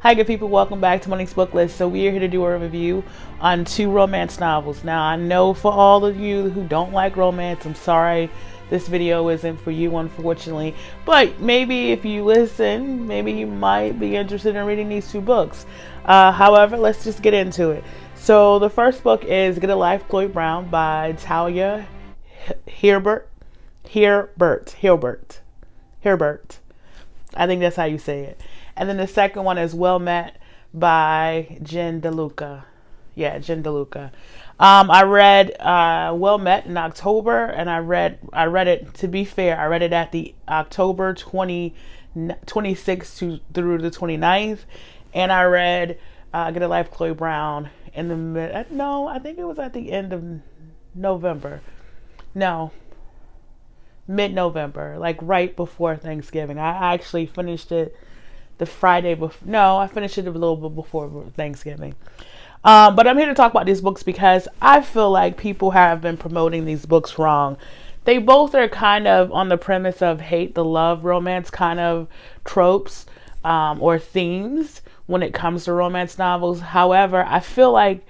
Hi good people, welcome back to Monique's Book List. So we are here to do a review on 2 romance novels. Now I know for all of you who don't like romance, I'm sorry this video isn't for you unfortunately. But maybe if you listen, maybe you might be interested in reading these 2 books. However, let's just get into it. So the first book is Get a Life, Chloe Brown by Talia Hirbert. I think that's how you say it. And then the second one is Well Met by Jen DeLuca. Yeah, Jen DeLuca. I read Well Met in October, and I read it, to be fair, I read it at the October 26th through the 29th. And I read Get a Life, Chloe Brown in the I think it was at the end of November. No, mid-November, like right before Thanksgiving. I actually finished it the Friday before. No, I finished it a little bit before Thanksgiving. But I'm here to talk about these books because I feel like people have been promoting these books wrong. They both are kind of on the premise of hate the love romance kind of tropes or themes when it comes to romance novels. However, I feel like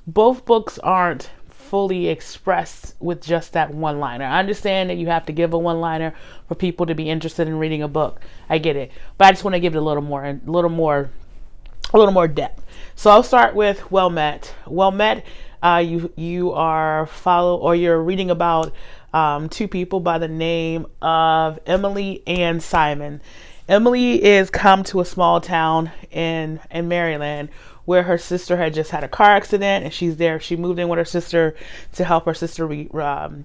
both books aren't fully expressed with just that one-liner. I understand that you have to give a one-liner for people to be interested in reading a book. I get it, but I just want to give it a little more depth. So I'll start with Well Met. Well Met, you're reading about 2 people by the name of Emily and Simon. Emily is come to a small town in Maryland where her sister had just had a car accident, and she's there. She moved in with her sister to help her sister rehab?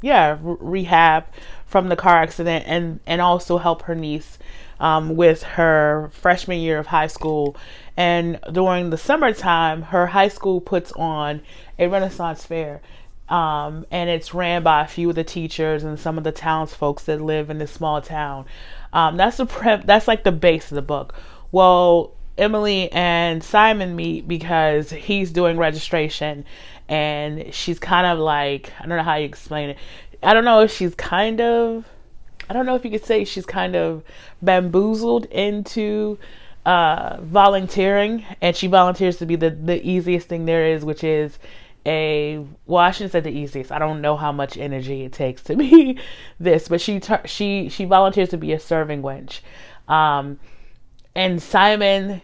Yeah, rehab from the car accident, and also help her niece with her freshman year of high school. And during the summertime, her high school puts on a Renaissance fair. And it's ran by a few of the teachers and some of the townsfolk that live in this small town. That's like the base of the book. Well, Emily and Simon meet because he's doing registration, and she's kind of like, I don't know how you explain it. I don't know if you could say she's kind of bamboozled into volunteering, and she volunteers to be the easiest thing there is, which is I shouldn't say the easiest. I don't know how much energy it takes to be this, but she volunteers to be a serving wench. And Simon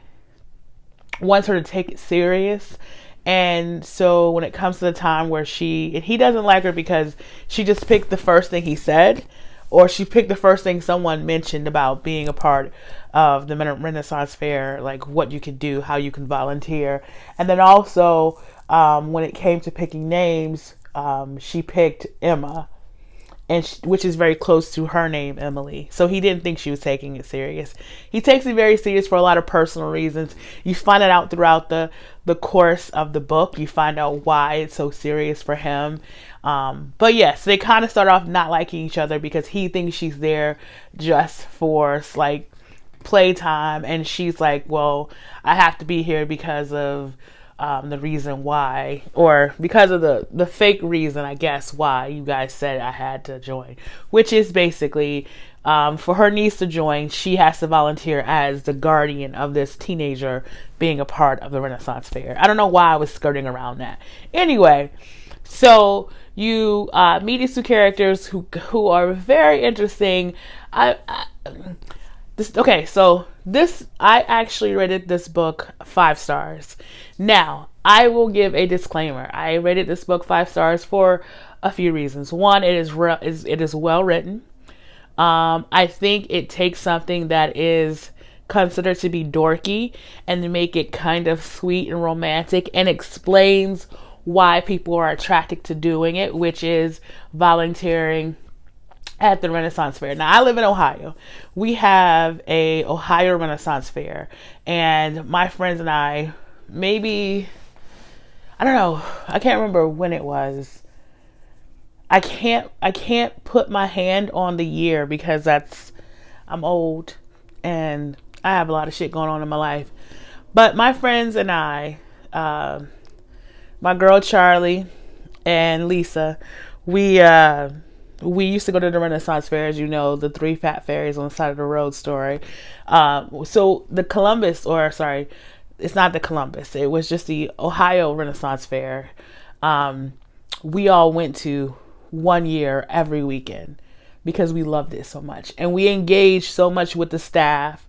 wants her to take it serious. And so when it comes to the time where he doesn't like her because she just picked the first thing he said, or she picked the first thing someone mentioned about being a part of the Renaissance Fair, like what you can do, how you can volunteer. And then also, when it came to picking names, she picked Emma, which is very close to her name, Emily. So he didn't think she was taking it serious. He takes it very serious for a lot of personal reasons. You find it out throughout the course of the book. You find out why it's so serious for him. But yes, they kind of start off not liking each other because he thinks she's there just for like playtime, and she's like, well, I have to be here because of the reason why, or because of the fake reason, I guess, why you guys said I had to join, which is basically for her niece to join, she has to volunteer as the guardian of this teenager being a part of the Renaissance Fair. I don't know why I was skirting around that. Anyway, so you meet these 2 characters who are very interesting. I actually rated this book 5 stars. Now, I will give a disclaimer. I rated this book 5 stars for a few reasons. One, it is well written. I think it takes something that is considered to be dorky and to make it kind of sweet and romantic, and explains why people are attracted to doing it, which is volunteering at the Renaissance Fair. Now, I live in Ohio. We have a Ohio Renaissance Fair, and my friends and I, I don't know, I can't remember when it was. I can't put my hand on the year because I'm old and I have a lot of shit going on in my life. But my friends and I, my girl Charlie and Lisa, we we used to go to the Renaissance Fair, as you know, the three fat fairies on the side of the road story. So the Columbus, or sorry, it's not the Columbus, it was just the Ohio Renaissance Fair. We all went to one year every weekend because we loved it so much. And we engaged so much with the staff,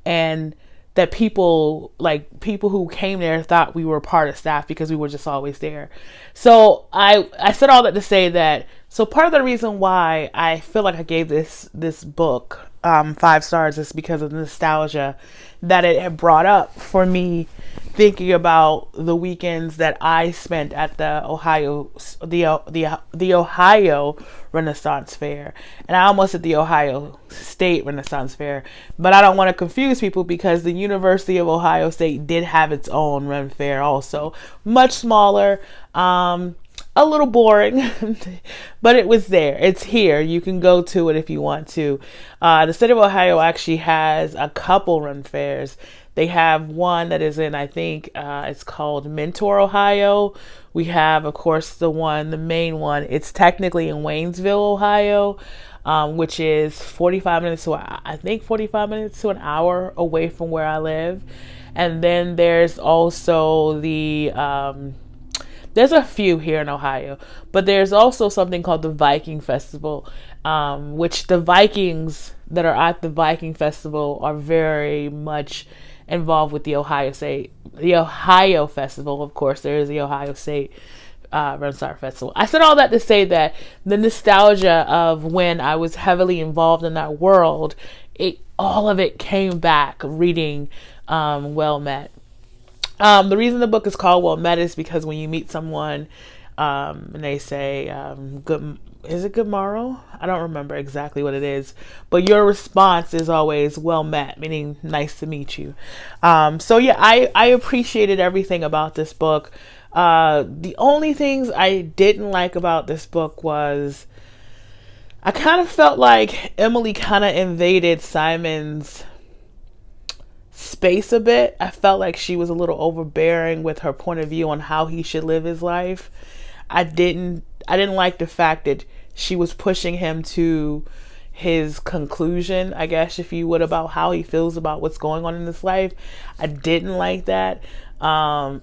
and that people who came there thought we were part of staff because we were just always there. So I said all that to say that, so part of the reason why I feel like I gave this book 5 stars is because of the nostalgia that it had brought up for me, thinking about the weekends that I spent at the Ohio Renaissance Fair. And I almost at the Ohio State Renaissance Fair, but I don't want to confuse people because the University of Ohio State did have its own Ren Fair also, much smaller, a little boring, but it was there. It's here. You can go to it if you want to. The state of Ohio actually has a couple Ren Fairs. They have one that is in, I think, it's called Mentor, Ohio. We have, of course, the main one. It's technically in Waynesville, Ohio, which is 45 minutes to an hour away from where I live. And then there's also there's a few here in Ohio, but there's also something called the Viking Festival, which the Vikings that are at the Viking Festival are very much involved with the Ohio Festival. Of course, there is the Ohio State Renaissance Festival. I said all that to say that the nostalgia of when I was heavily involved in that world, all of it came back reading Well Met. The reason the book is called Well Met is because when you meet someone and they say, is it good morrow? I don't remember exactly what it is, but your response is always well met, meaning nice to meet you. So yeah, I appreciated everything about this book. The only things I didn't like about this book was I kind of felt like Emily kind of invaded Simon's space a bit. I felt like she was a little overbearing with her point of view on how he should live his life. I didn't like the fact that she was pushing him to his conclusion, I guess, if you would, about how he feels about what's going on in his life. I didn't like that. And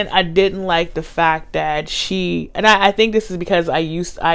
I didn't like the fact that I think this is because I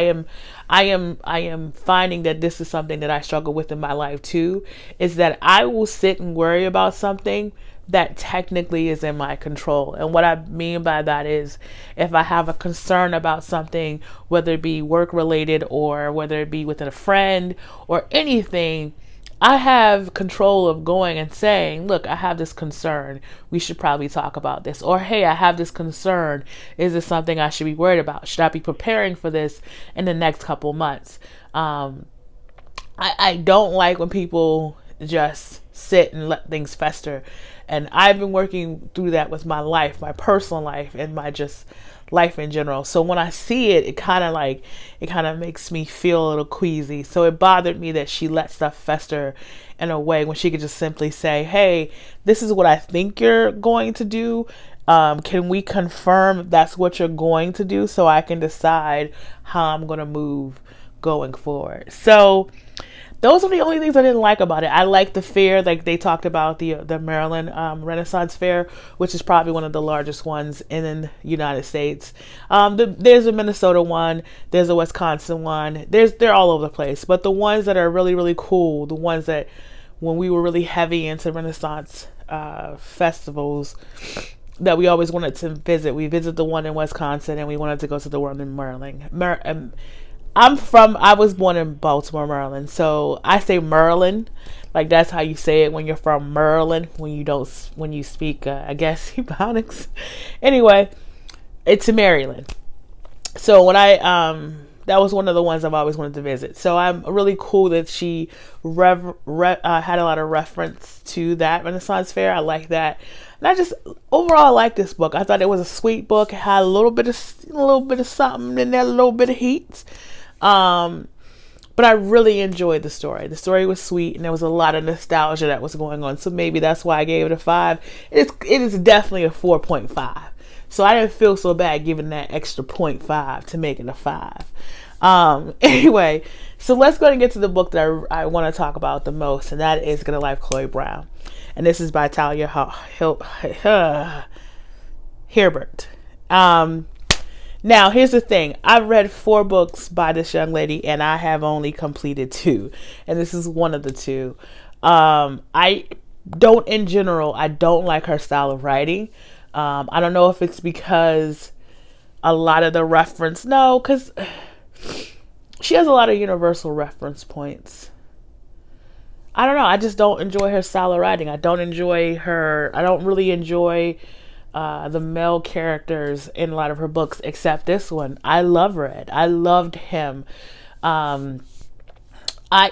am finding that this is something that I struggle with in my life too, is that I will sit and worry about something that technically is in my control. And what I mean by that is, if I have a concern about something, whether it be work related or whether it be with a friend or anything, I have control of going and saying, look, I have this concern. We should probably talk about this. Or, hey, I have this concern. Is this something I should be worried about? Should I be preparing for this in the next couple months? I don't like when people just sit and let things fester. And I've been working through that with my life, my personal life, and my just life in general. So when I see it, it kind of makes me feel a little queasy. So it bothered me that she let stuff fester in a way when she could just simply say, hey, this is what I think you're going to do. Can we confirm if that's what you're going to do so I can decide how I'm going to move going forward? So those are the only things I didn't like about it. I like the fair, like they talked about the Maryland Renaissance Fair, which is probably one of the largest ones in the United States. There's a Minnesota one, there's a Wisconsin one. They're all over the place. But the ones that are really, really cool, the ones that when we were really heavy into Renaissance festivals that we always wanted to visit, we visited the one in Wisconsin and we wanted to go to the one in Maryland. I was born in Baltimore, Maryland, so I say Maryland, like that's how you say it when you're from Maryland, when you speak, I guess, Ebonics. Anyway, it's in Maryland. So when that was one of the ones I've always wanted to visit. So I'm really cool that she had a lot of reference to that Renaissance Fair. I like that. And overall, I like this book. I thought it was a sweet book. It had a little bit of something in there, a little bit of heat. But I really enjoyed the story. The story was sweet and there was a lot of nostalgia that was going on. So maybe that's why I gave it a 5. It is definitely a 4.5. So I didn't feel so bad giving that extra 0.5 to make it a 5. Anyway, so let's go and get to the book that I want to talk about the most, and that is Gonna Life Chloe Brown. And this is by Talia Hirbert. Now, here's the thing. I've read 4 books by this young lady, and I have only completed 2. And this is one of the 2. I don't like her style of writing. I don't know if it's because a lot of the because she has a lot of universal reference points. I don't know. I just don't enjoy her style of writing. I don't really enjoy the male characters in a lot of her books, except this one. I love Red. I loved him. I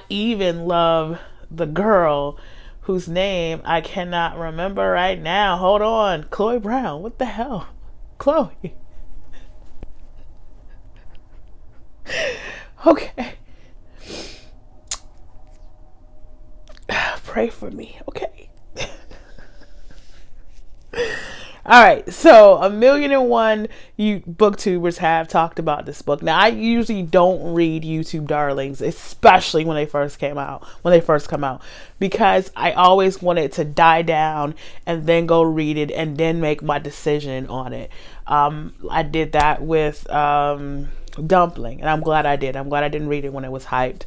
even love the girl whose name I cannot remember right now. Hold on. Chloe Brown. What the hell? Chloe. Okay. Pray for me. Okay. All right, so 1,000,001 booktubers have talked about this book. Now, I usually don't read YouTube darlings, especially when they first come out, because I always want it to die down and then go read it and then make my decision on it. I did that with Dumpling, and I'm glad I did. I'm glad I didn't read it when it was hyped.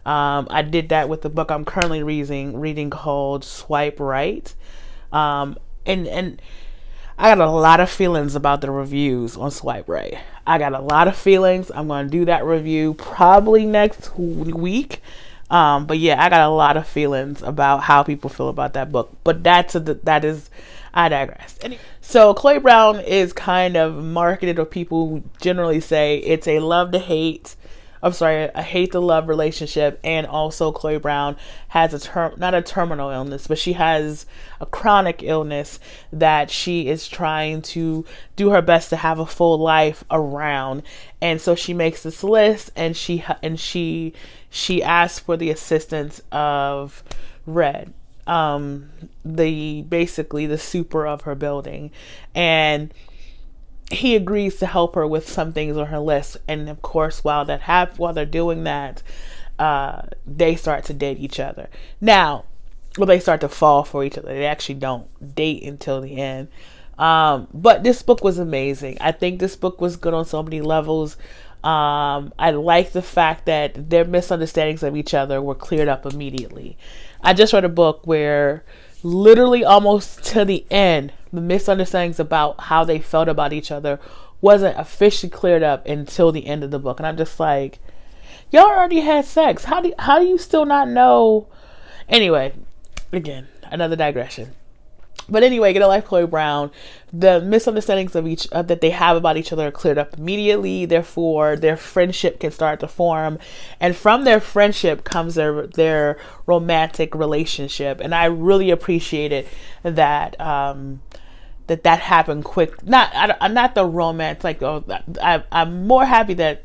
I did that with the book I'm currently reading called Swipe Right, and I got a lot of feelings about the reviews on Swipe Right. I got a lot of feelings. I'm going to do that review probably next week. But yeah, I got a lot of feelings about how people feel about that book. But I digress. So Chloe Brown is kind of marketed, or people generally say it's a a hate to love relationship. And also Chloe Brown has not a terminal illness, but she has a chronic illness that she is trying to do her best to have a full life around. And so she makes this list, and she asks for the assistance of Red, basically the super of her building. And he agrees to help her with some things on her list. And of course, while they're doing that, they start to date each other. Now, they start to fall for each other. They actually don't date until the end. But this book was amazing. I think this book was good on so many levels. I like the fact that their misunderstandings of each other were cleared up immediately. I just read a book where literally almost to the end, the misunderstandings about how they felt about each other wasn't officially cleared up until the end of the book. And I'm just like, y'all already had sex. How do you still not know? Anyway, again, another digression. But anyway, Get a Life, Chloe Brown. The misunderstandings of that they have about each other are cleared up immediately. Therefore, their friendship can start to form, and from their friendship comes their romantic relationship. And I really appreciated that that happened quick. Not the romance. I'm more happy that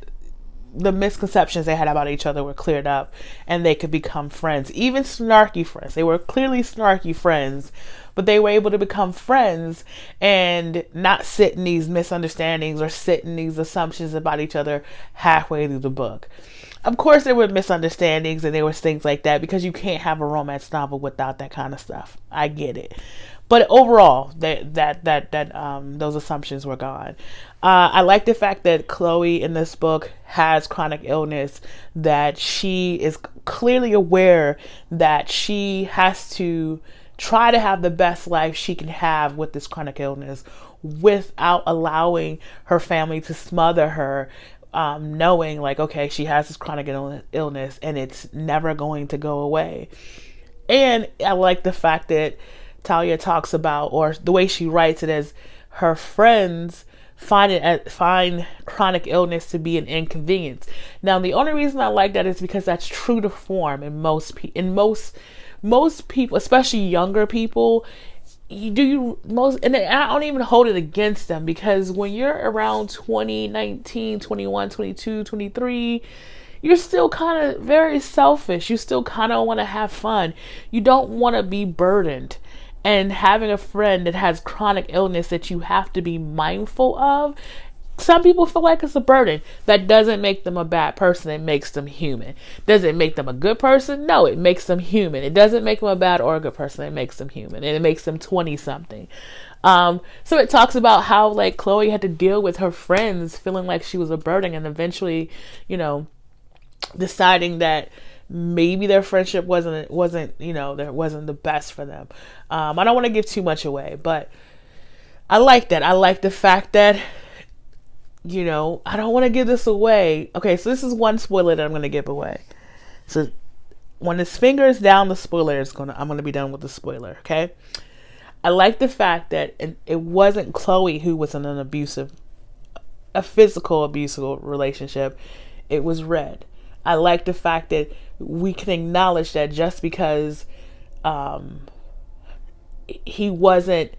the misconceptions they had about each other were cleared up, and they could become friends, even snarky friends. They were clearly snarky friends, but they were able to become friends and not sit in these misunderstandings or sit in these assumptions about each other halfway through the book. Of course, there were misunderstandings and there was things like that, because you can't have a romance novel without that kind of stuff. I get it. But overall, those assumptions were gone. I like the fact that Chloe in this book has chronic illness, that she is clearly aware that she has to try to have the best life she can have with this chronic illness without allowing her family to smother her, knowing like, okay, she has this chronic illness and it's never going to go away. And I like the fact that Talia talks about, or the way she writes it, as her friends find chronic illness to be an inconvenience. Now, the only reason I like that is because that's true to form in most people, especially younger people. And I don't even hold it against them, because when you're around 20, 19, 21, 22, 23, you're still kind of very selfish. You still kind of want to have fun. You don't want to be burdened. And having a friend that has chronic illness that you have to be mindful of some people feel like it's a burden. That doesn't make them a bad person. It makes them human. Does it make them a good person? No, it makes them human. It doesn't make them a bad or a good person. It makes them human, and it makes them 20 something. So it talks about how like Chloe had to deal with her friends feeling like she was a burden, and eventually, deciding that maybe their friendship wasn't there wasn't the best for them. I don't want to give too much away, but I like that. I like the fact that I don't want to give this away. Okay, so this is one spoiler that I'm going to give away. So when his finger is down, the spoiler I'm going to be done with the spoiler. Okay. I like the fact that it wasn't Chloe who was in a physical abusive relationship. It was Red. I like the fact that we can acknowledge that just because he wasn't,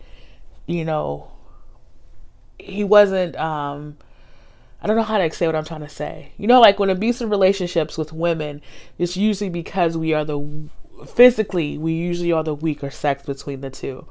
I don't know how to say what I'm trying to say. Like when abusive relationships with women, it's usually because we usually are the weaker sex between the two.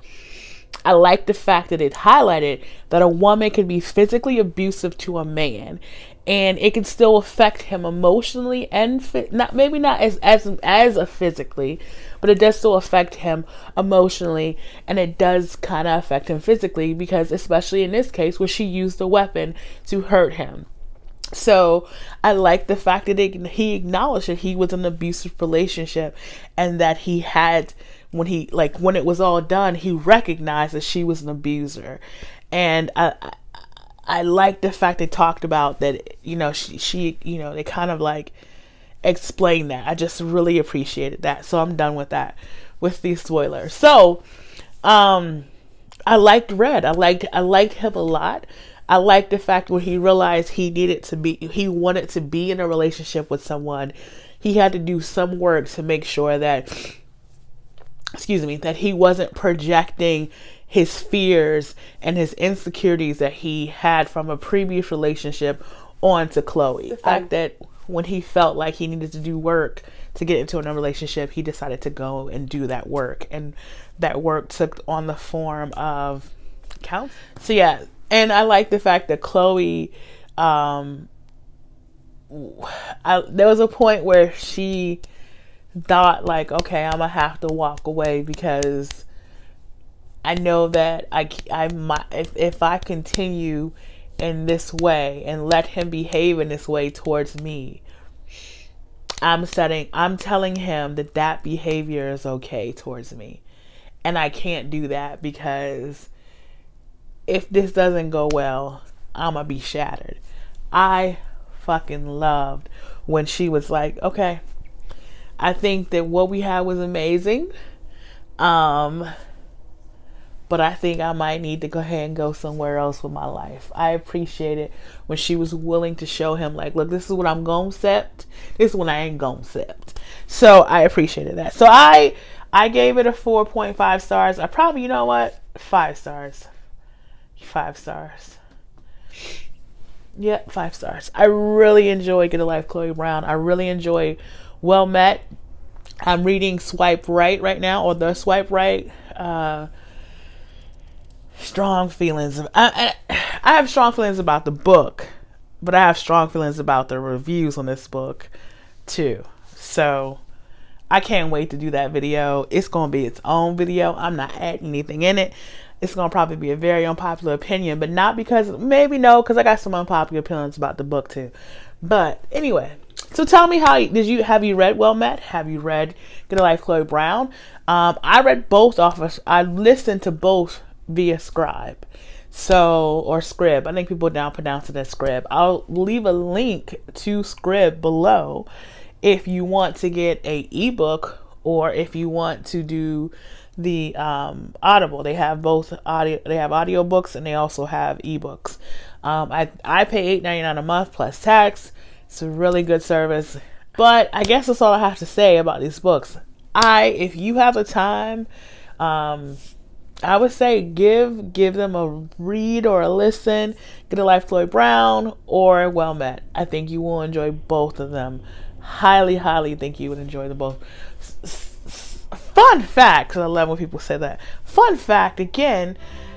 I like the fact that it highlighted that a woman can be physically abusive to a man, and it can still affect him emotionally and not as physically, but it does still affect him emotionally, and it does kind of affect him physically, because especially in this case where she used a weapon to hurt him. So I like the fact that he acknowledged that he was in an abusive relationship, and that he had, when it was all done, he recognized that she was an abuser. And I like the fact they talked about that, she they kind of like explained that. I just really appreciated that. So I'm done with that, with these spoilers. So, I liked Red. I liked him a lot. I liked the fact when he realized he wanted to be in a relationship with someone, he had to do some work to make sure that he wasn't projecting his fears and his insecurities that he had from a previous relationship onto Chloe. The fact that when he felt like he needed to do work to get into another relationship, he decided to go and do that work. And that work took on the form of counseling. So yeah, and I like the fact that Chloe, there was a point where she thought like, okay, I'm gonna have to walk away, because I know that if I continue in this way and let him behave in this way towards me, I'm telling him that behavior is okay towards me, and I can't do that, because if this doesn't go well, I'm gonna be shattered. I fucking loved when she was like, okay, I think that what we had was amazing. But I think I might need to go ahead and go somewhere else with my life. I appreciate it when she was willing to show him like, look, this is what I'm going to accept. This is what I ain't going to accept. So I appreciated that. So I gave it a 4.5 stars. I probably, 5 stars. 5 stars. Yep, 5 stars. I really enjoy Get a Life, Chloe Brown. I really enjoy Well Met. I'm reading Swipe right now, or The Swipe Right. Strong feelings. I have strong feelings about the book, but I have strong feelings about the reviews on this book too. So I can't wait to do that video. It's going to be its own video. I'm not adding anything in it. It's going to probably be a very unpopular opinion, but not because, because I got some unpopular opinions about the book too. But anyway, so tell me, have you read Well Met? Have you read Get a Life, Chloe Brown? I read both I listened to both via Scribe. Or Scrib. I think people now pronounce it as Scrib. I'll leave a link to Scrib below if you want to get a ebook, or if you want to do the Audible. They have both audio. They have audiobooks, and they also have ebooks. I pay $8.99 a month plus tax. It's a really good service. But I guess that's all I have to say about these books. If you have the time, I would say give them a read or a listen. Get a Life, Chloe Brown, or Well Met. I think you will enjoy both of them. Highly, highly think you would enjoy them both. Fun fact, because I love when people say that. Fun fact, again,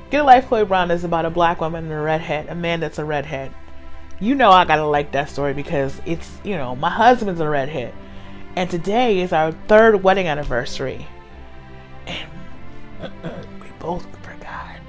Get a Life, Chloe Brown is about a black woman and a redhead, a man that's a redhead. You know I gotta like that story because it's, my husband's a redhead. And today is our 3rd wedding anniversary. And we both forgot.